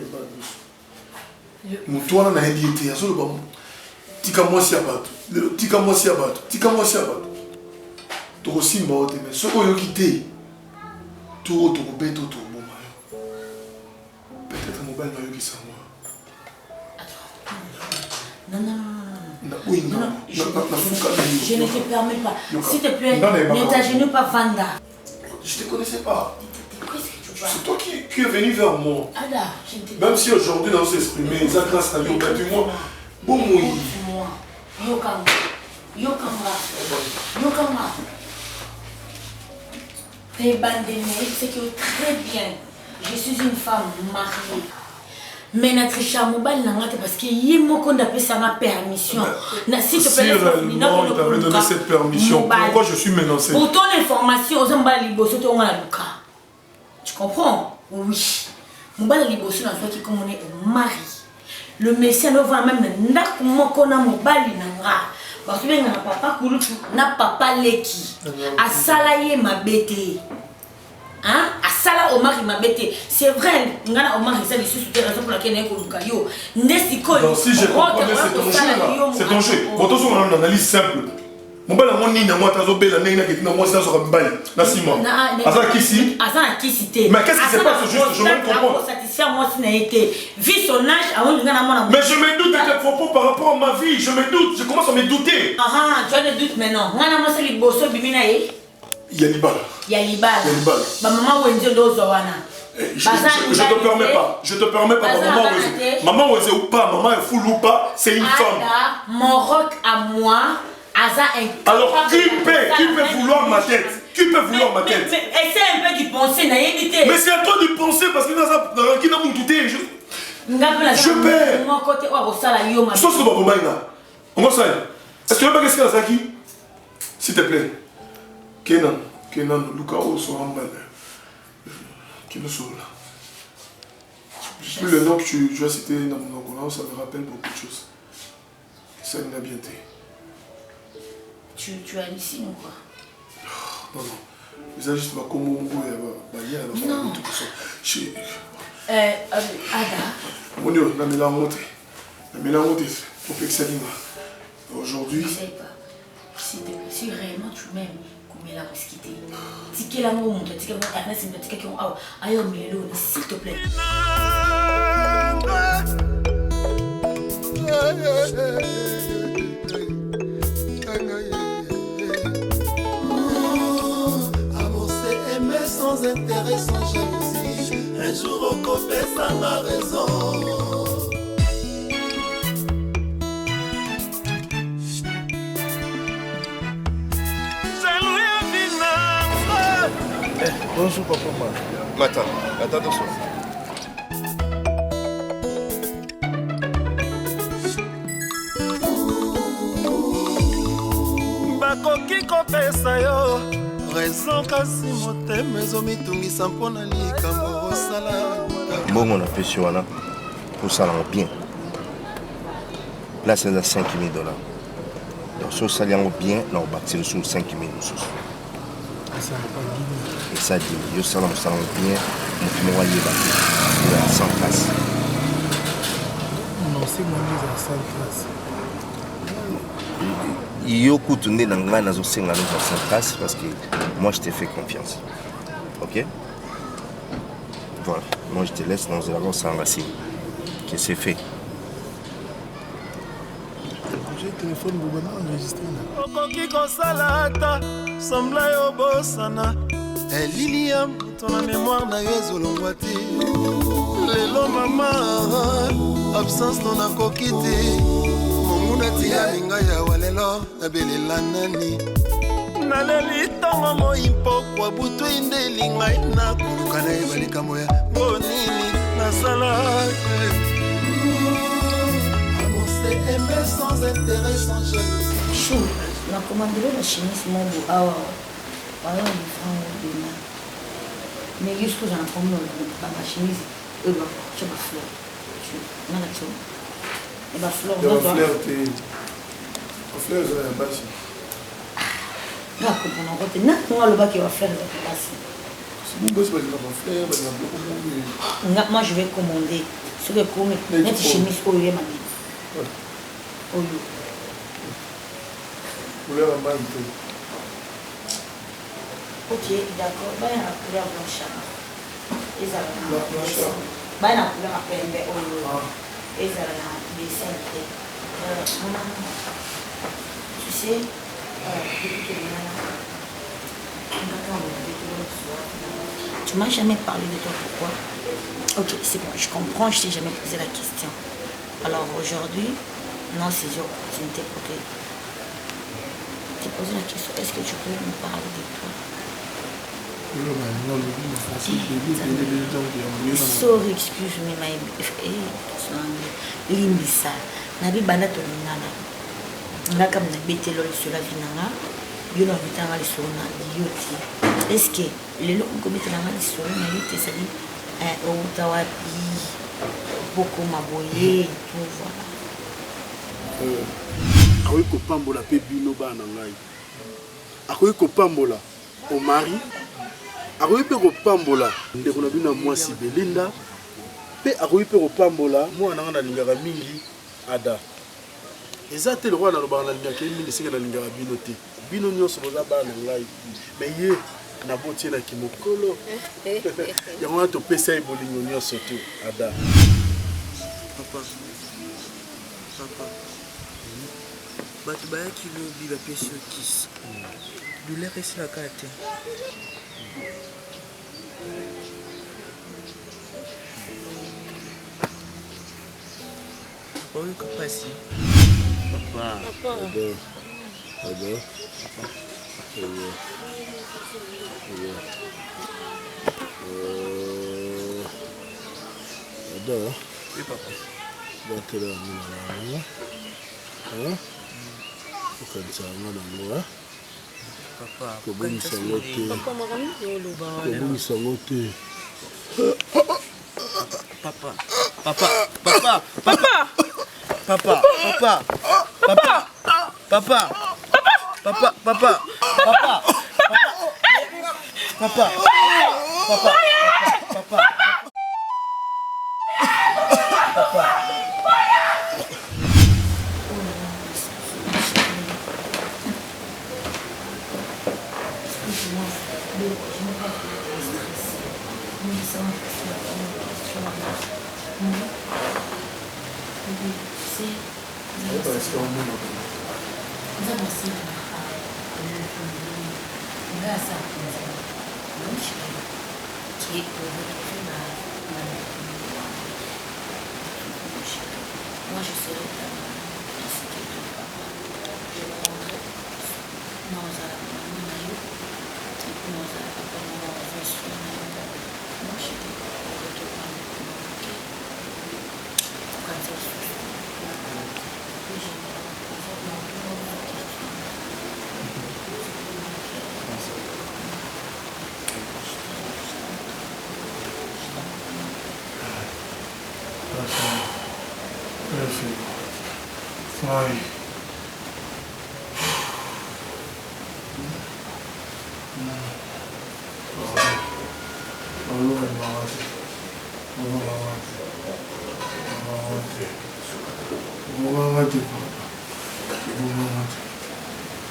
na ndiete ya solo bamu tika mwasi abato tika mwasi abato to simba ote mais soko yo kité to beto to boma peut-être mobile na yo ki sama non, je ne te permets pas. S'il te plaît, ne t'agenouille pas, Vanda. Je ne te connaissais pas. C'est toi qui es venu vers moi. Même si aujourd'hui, on s'est exprimé, ça grâce à Dieu, moi. Bon, moi. Yokanga. C'est que très bien. Je suis une femme mariée. Mais Natricha Mobile n'a pas parce qu'il y a mon compte d'appel ça ma permission. Si réellement il t'avait donné cette permission, pourquoi je suis menacé? Pour ton information, aux hommes liboso tu as Luka. Tu comprends? Oui. Mobile liboso na qui comme on est mari. Le messie ne va même n'a qu'on a mobile nanga. Parce que n'a papa kulutu n'a papa leki. A salaye ma bête. Hein? À Sala Omar il m'a bêté. C'est vrai, Ngana Omar il s'est dit sur des raisons pour laquelle il est Kolukayo. Donc si je comprends bien, c'est ton jeu. Votre son a une analyse simple. Mon bel amour ni na moi tazo bela na qui na moi ça sera mbali. Na sima. Asa kisi. Asa kisi té. Mais qu'est-ce qui se passe juste? Je me comprends. Pour satisfaire moi si n'a été. Vu son âge, avant de Ngana moi. Mais je me doute de tes propos par rapport à ma vie. Je me doute. Je commence à me douter. Tu as des doutes maintenant. Ngana moi c'est les bosso bimina e. Yalibala. Maman Wendy Dozowana. Je te permets pas. Maman Wendy ou pas, maman est full ou pas, c'est une femme. Mon rock à moi, Aza un. Alors qui peut vouloir ma tête? Qui peut vouloir ma tête? Mais essaie un peu d'y penser, n'a évité. Mais c'est à toi d'y penser parce que dans qui n'a pas douté. Je perds. Mon côté, oh, ça la yo, ma. Je pense que on va est-ce que tu veux pas qu'est-ce qu'il y a Zaki? S'il te plaît. Kenan, Luka Osoambal. Kenan Sola. Le nom que tu as cité dans mon nom, ça me rappelle beaucoup de choses. Ça m'a bien été. Tu hallucines ou quoi? Non. Mais ça juste ma communauté et ma non. Ada. Mon Dieu, la mélange pour que ça aujourd'hui. Je sais pas. Si réellement tu m'aimes. Mais la risquité. Ticket l'amour, ticket l'amour, ticket qui ont aïe, s'il te plaît. Amour, c'est aimer sans intérêt, sans jalousie. Un jour au copé, ça m'a raison. Bonjour papa. Attends doucement. Bakoki kopesa yo raison kasi motema ezomitungisa mpona likambo osala mbongo napesi wana kosalango bien place eza 5 000 $. Donc so osali yango bien na obakiseli sur 5 000 mosusu. Et ça dit, je suis bien, je suis à 100 places. Non, c'est moi qui suis à 100 places. Il y a beaucoup de gens qui sont à 100 places parce que moi je t'ai fait confiance. Ok? Voilà, moi je te laisse dans la rose sans racine. Que c'est fait. J'ai le téléphone pour enregistrer. Okoki kosala ata sembla yo bosana elili ya moto na mémoire na yo ezolongwa te lelo mama absence to nakoki te monguna tia linga ya walelo nabelela nani naleli ntongo moi mpokwa butu indeli ngai nakoluka na yeba likambo ya bonini nasala amour c'est aimer sans intérêt sans jalousie. Na commandé la chemise mon beau awa wala ni franc de mais jusqu'au j'en prends ma chemise et bah tu vas fleur tu na la tu et bah fleur fleur la base Pas comprendre côté na le bas qui va faire la place. Moi je vais commander ce que comme mettre chemise au lieu ma vie. Ok, d'accord. Bah la couleur blanche. Et ça va. Bah la couleur à peine et ça va dessin. Tu sais tu m'as jamais parlé de toi, pourquoi? Ok, c'est bon, je comprends, je t'ai jamais posé la question. Alors aujourd'hui, non, c'est une opportunité pour te poser la question. Est-ce que tu peux me parler de toi? Sorry, excuse me, my limbisa. Nabi bana to nana. Nga kam na betelo sur la vinanga. Yo na bitanga li sona yoti. Est-ce que le lo ko betela ma li sona yoti ça dit o tawapi beaucoup maboye tout voilà. Akoki kopambola pe bino bana ngai. Akoki kopambola au mari. Akoki pe kopambola ndeko na bino mwasi Belinda. Pe akoki pe kopambola mwana nga nalingaka mingi Ada. Eza te le roi na lobaka nalingaka mingi sika nalingaka bino te. Bino nyonso boza bana ngai. Mais ye na botie na kimokolo. Yango wana topesa ye bolingo nyonso te Ada. Papa. Bato bayaki lobi bapesi yo kisi. Douleur esilaka te. Oyo kapasi. Papa. Ada. Oui, papa. Batela mwana. Okanisa mwana. Papa. Kobomisa ngote. Papa makambi yoloba. Kobomisa ngote. Papa. Papa. Papa. Papa. Papa. Papa. Papa. Papa. Papa. Papa. Papa. Papa. Papa. Papa.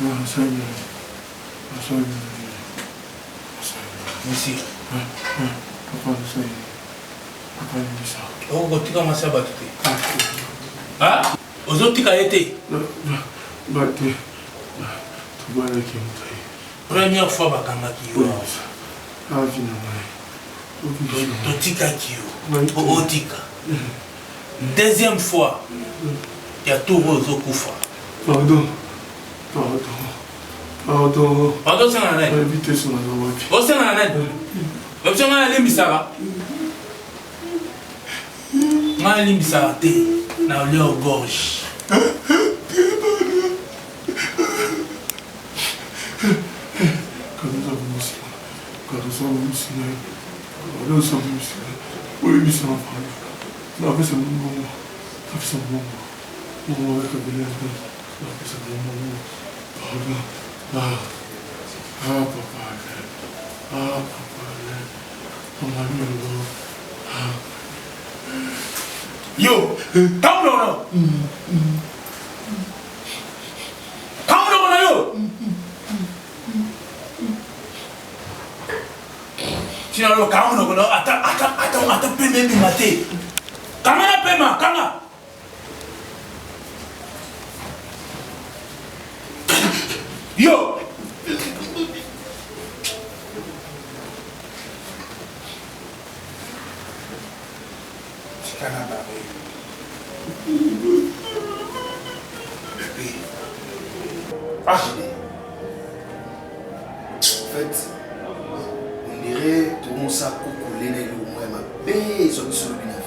Moi je serai là. Monsieur. Papa, ça y est. Papa, il dit ça. Oh, tu commences à battre. Ah, aux autres, tu as été. Battu. Première fois, Bakanga qui est. Ah, finalement. Totika qui est. Otika. Deuxième fois, il y a tout Rozo Koufa. Pardon. Pardon, c'est un année. Vitesse, on a oh, c'est un année. L'option est allée, Missara. On a allé, Missara, na olé au gorge. Ah, papa. Ah, papa. Maman, Yo, come on. Come on, yo. Sinon, come on, attends, paiement du matin. Comment la paiement, comment? Yo. En fait, on dirait tout le monde ça coucoulé les loups, moi ma besoin de sur le bien.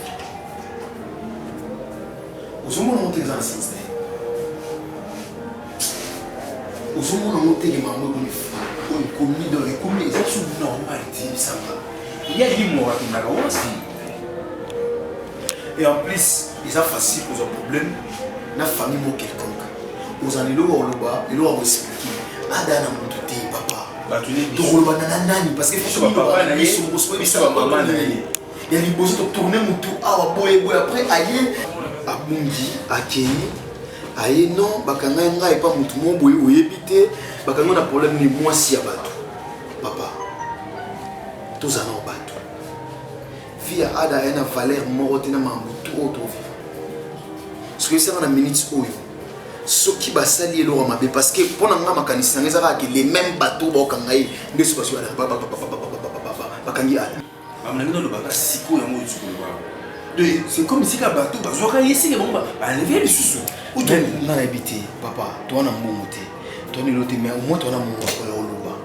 Aux hommes on monte dans le sens là. Aux hommes on monte les mamans comme on commis dans les commis, c'est tout normal, ça va. Il y a des mots qui n'ont pas aussi. Et en plus, ils ont facile pour un problème, la famille ou quelconque. Aux années là, on va expliquer. Adana Moutoute, papa. Tu parce que faut que papa n'aille sur le poste, il y a des besoins de tourner Moutou, après, aïe, Abundi, Akei, aïe, non, Bakanga et pas Moutou, mon boy, ou éviter, Bakanga a problème, ni moi si à Batou. Papa, tous en ont Batou. Via Ada, elle a valeur morte, elle a Moutou, autre vivant. Ce que c'est dans la minute où ce qui va salir l'eau mabe parce que pour nous makanisi nanga zaka que les mêmes bateaux ba kangai nde se passe là ba kangi ala amna ngino ba siko ya mo tsukulu ba c'est comme si ka bateau ba zoka yesi ke bon ba lever les sous ou toi na habité papa toi na mbongo te toi ni lote mais au moins toi na mbongo ko ya oloba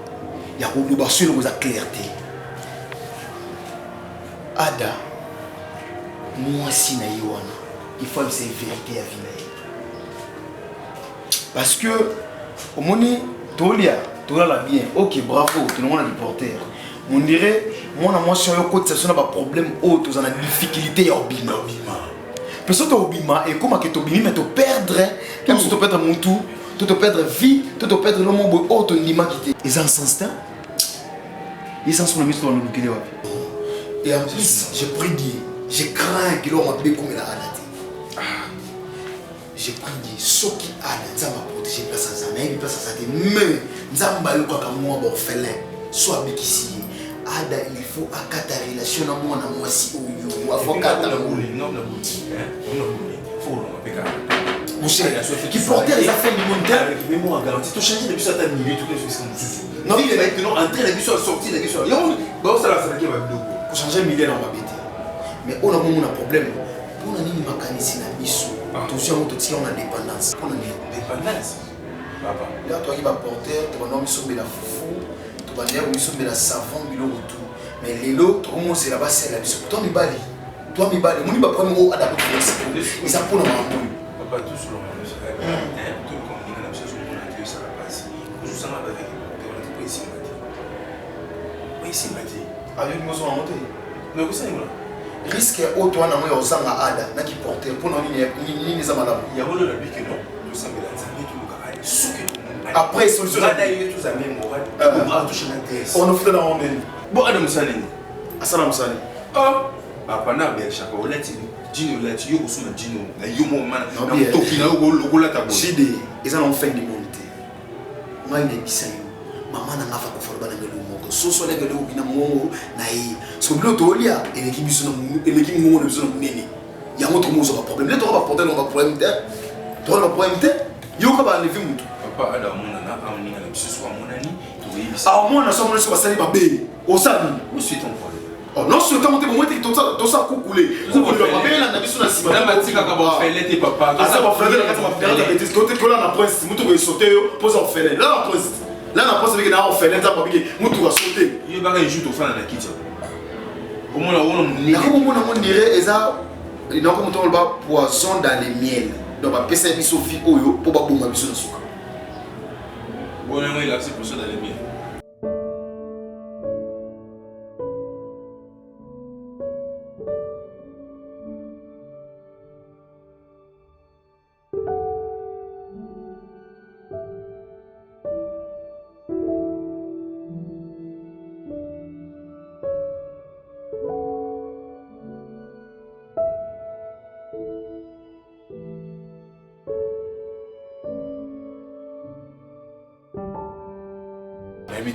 ya ko loba sur ko za clarté Ada moi si na yiwana il faut que c'est vérité à vie. Parce que, au moment où tu as bien, ok, bravo, tu as un reporter. On dirait, moi, sur le côté, ça a un problème, tu as une difficulté à Obima. Parce que tu as Obima, et comme tu as Obima, tu perdre, comme si tu perds mon tout, tu perdre vie, tu perdre le monde, tu as une quitté. Ils ont un sens, ils sont sur le ministre de l'Union. Et en plus, j'ai pris, je crains qu'il aura bien comme il a raté. J'ai pris ce qui a Nzamba protéger place à Zanaï, place à Zanaï, mais Nzamba le quoi comme moi orphelin, soit béquissi. Ada il faut à quatre relations à moi si ou you, avocat à non, mon cher, qui portait les affaires du monde, mais moi garantie, tu changes les bus à ta milieu, toutes les choses comme ça. Non, il est maintenant entré la bus à sortir, la bus à yon, bah ça la fait qui va vidéo. Pour changer milieu on va bêter. Mais on a un problème. Pour nous ni makanisi na biso. Tous on a dépendance. Pour nous dépendance. Papa. Là toi qui va porter, tu vas nous sommer la foufou, tu vas nous sommer la savon biloko tout. Mais les lots, tout comment c'est là-bas c'est la biso. Toi mi bali. Toi mi bali. Mon ba prendre au adapter. Et ça pour nous mamou. Papa tout sur le monde. Tout comme il y a une chose qu'on a dit ça va passer. Nous sommes avec on est pas ici Mati. Oui ici Mati. Avec nous sommes monter. Mais vous savez là. Risque auto na moyo osanga ada na ki porter pour non ni za malamu ya bolo la biki non to sambela nzambe to ka ali suki après solution ada yetu za memo on va toucher la tête on offre dans on bon adam saleni asala musali papa na be chaka olati dino lati yo kusuma dino na yo mo mana na toki na go la tabo jide eza na fin du monde ngai ne bisayo mama na ngafa ko forba na ngelo moko soso le ngelo bina mongo na yi so bilo to lia eleki biso na eleki mongo na biso na nene ya moto mo so ba problème le to ba porter no ba problème te to ba problème te yo ka ba levi mutu papa ada mona na amni na biso so mona ni to yi bisa a mona so mona so ba sali ba be o sali où suis ton problème oh non sur comment te mo te to sa couler ba be na biso na sima na matika ka ba felete papa to sa ba felete na ka ba felete to te ko la na prince mutu ko sauter yo pose en felete là na prince là on pense que on fait l'entendre parce que mutu va sauter il va jouer au fan na kitchen comment on na comment on dirait eza donc comme on va poisson dans les miels donc va pesa biso fi oyo pour ba bomba biso na suka bon on il a accès poisson dans les miels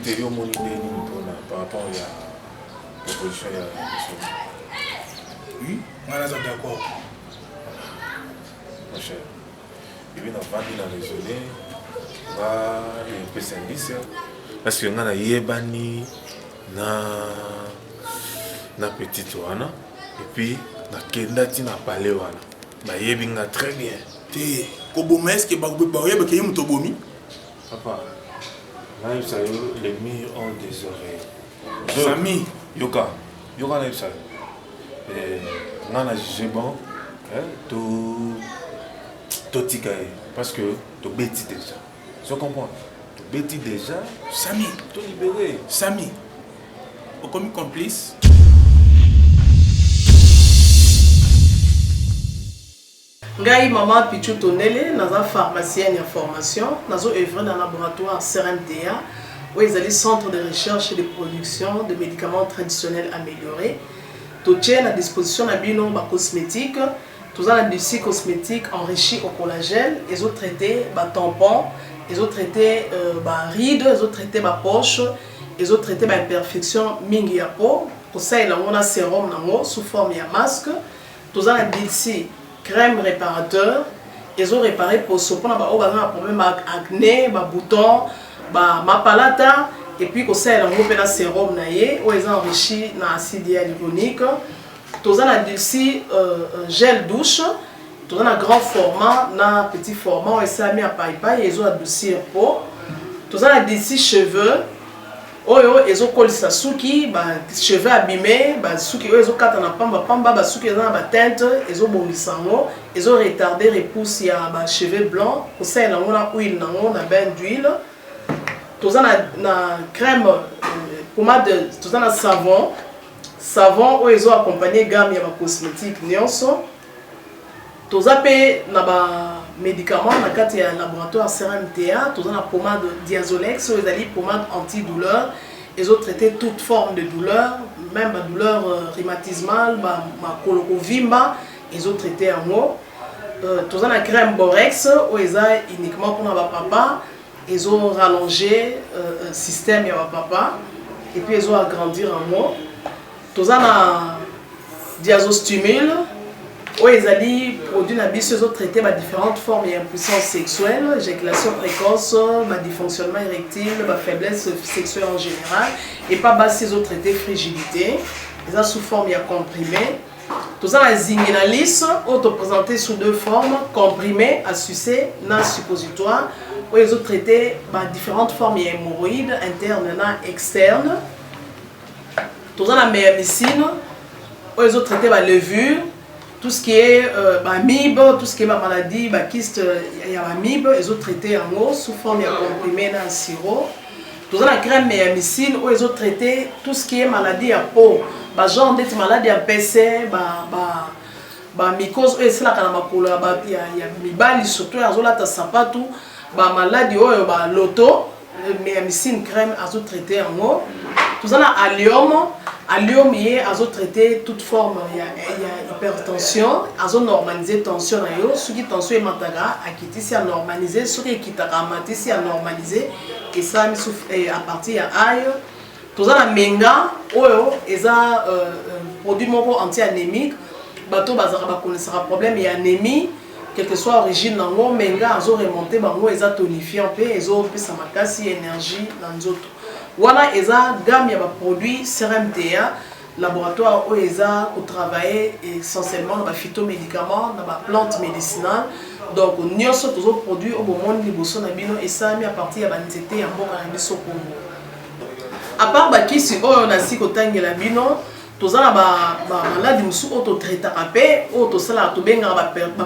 difficulté au monde par rapport à la proposition de la oui, on est d'accord. Mon cher, il vient d'en raisonner, va un peu service. Parce que on a yébani na petite wana et puis na kendati na palais wana. Na yébinga très bien. Té, koboma est-ce que baoyeba ke muto bomi? Papa, là il s'agit les murs ont des oreilles. Sami, yoka na ça. On a jugé bon, tout tikaye parce que tu bêtis déjà. Tu comprends? Tu bêtis déjà. Sami, tu libéré. Sami, au commis complice. Ngai maman Pichu Tonele, naza pharmacienne en formation, nazo œuvre dans le laboratoire CRMTA, où ils allaient centre de recherche et de production de médicaments traditionnels améliorés. Tout tient à disposition de bino cosmétiques, tout ça l'industrie cosmétique enrichie au collagène, ils ont traité tampons, ils ont traité rides, ils ont traité poche, ils ont traité imperfection mingi ya peau, pour ça il y a un sérum sous forme de masque, tout ça l'industrie crème réparateur, ils ont réparé pour ce qu'on a un problème avec acné, boutons, mapalata, et puis il y a un sérum où ils ont enrichi dans l'acide hyaluronique. Tous un gel douche, tous un grand format, un petit format, et ça a mis à paille, ils ont adouci un peau. Tous un cheveux, ils ont collé sa souki, cheveux abîmés, souki, ils ont quatre na pamba, souki ils ont ba teinte, ils ont bondi sango, ils ont retardé repousse ya cheveux blancs, pour ça il y a une huile, na bain d'huile. Tous un crème, pommade, tous un savon où ils ont accompagné gamme ya cosmétique nyonso. Tous un médicaments dans le laboratoire CRMTA, tous un pommade Diazolex, où ils ont pommade antidouleur. Ils ont traité toute forme de douleur, même la douleur rhumatismale, ma colorovimba, ils ont traité en haut. Tous un crème Borex où ils ont uniquement pour ma papa, ils ont rallongé le système ya papa et puis ils ont agrandi en haut. Tous un diazostimule où ils ont dit produits ils ont traité différentes formes d'impuissance sexuelle, éjaculation précoce, dysfonctionnement érectile, faiblesse sexuelle en général, et pas ils ont traité frigidité, ils ont sous forme comprimé. Tout ça la zinguinalis, présenté sous deux formes, comprimé à sucer, na suppositoire, où ils ont traité différentes formes d'hémorroïdes internes et externes. Tout ça la méamycine, où ils ont traité la levure, tout ce qui est amibe, tout ce qui est maladie, kyste, il y a amibe, ils ont traité en haut sous forme de comprimé dans le sirop. Tout ça la crème méamycine, où ils ont traité tout ce qui est maladie à peau, genre d'être maladie à PC, mycose, c'est là qu'il y a mibali surtout, ils ont là sapatu, maladie loto, méamycine crème, ils ont traité en haut. Tout ça la allium. Allium y a traité toute forme, il y a hypertension, a normalisé tension na yo, ce qui tension est mataga, a quitté si a normalisé, ce qui est amati si a normalisé, et ça à partir de aïe. Tout ça la menga, oyo, ils a produit mon anti-anémique, bateau bazara connaissera problème et anémie, quelle que soit l'origine nango, menga ils ont remonté, bango ils a tonifié un peu, ils ont plus samakasi énergie dans d'autres. Voilà, ils ont gamme de produits CRMTA, laboratoire où ils ont travaillé essentiellement dans les phytomédicaments, dans les plantes médicinales. Donc, nous avons tous les produits au moment de l'Ibosonabino et ça a mis à partir de l'anxiété en bon cannabis au Congo. À part qui si on a si côté de l'abino, tous les malades qui sont auto-traités, tous les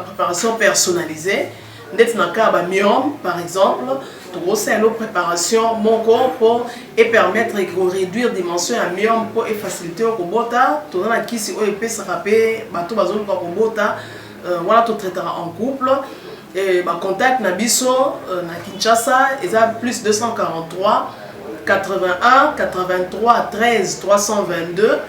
préparation personnalisée. Dans le cas de myome, par exemple, tout ça une préparation mon corps pour permettre de réduire la dimension de myome pour faciliter le robota. Tout le monde qui si peut se rappeler, tout le monde robota, voilà tout traitera en couple. Et contact nabiso na Kinshasa, ils ont plus 243 81 83 13 322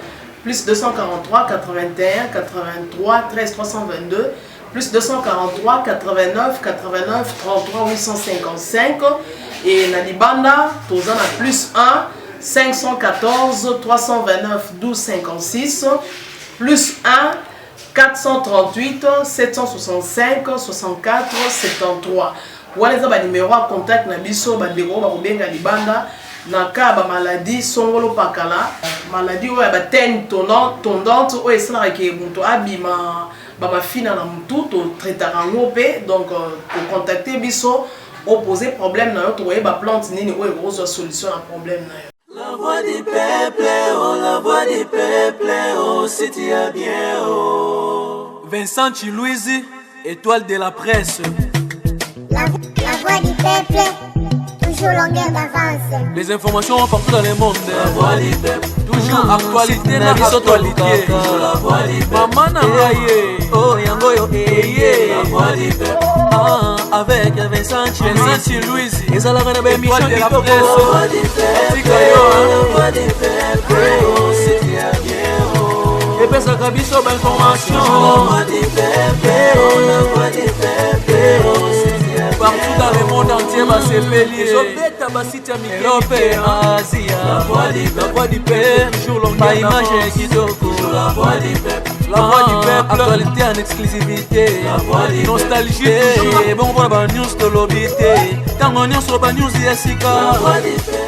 plus 243 81 83 13 322 plus 243 89 89 33 855 Et Nalibanda, Tozana plus 1 514 329 12 56 plus 1 438 765 64 73. Voilà les numéros à contact na biso bandeko ba kobenga libanda na ka ba maladie songolo pakala maladie oya ba tene tondante oya esala ke muto abima ba mafina na mutu to traitera ngope donc pour contacter biso opposer problème na yo to ba plante nini oya ko solution à problème na yo. La voix du peuple, oh, la voix du peuple, oh, si tu es bien, oh. Vincent Chilouise, étoile de la presse. La voix du peuple, toujours longueur d'avance. Les informations partout dans le monde. La voix du peuple, toujours actualité, la actualité. La voix du peuple, maman Nangaye, oh yango yo eye. La voix du peuple, avec Vincent Chilouise. Et ça la reine de émission de la presse. La voix du peuple, la voix du peuple, oh c'est bien, oh. Et puis ça cabisso belle information. La voix du peuple, oh la voix du peuple, oh c'est partout dans le monde entier, va se pélier. Europe et Asie. La voix du peuple, toujours longue image qui toko. La voix du peuple, actualité en exclusivité. Nostalgie, bon pour la news de l'obité. Tant on y sur la news, Yessica. La voix du peuple.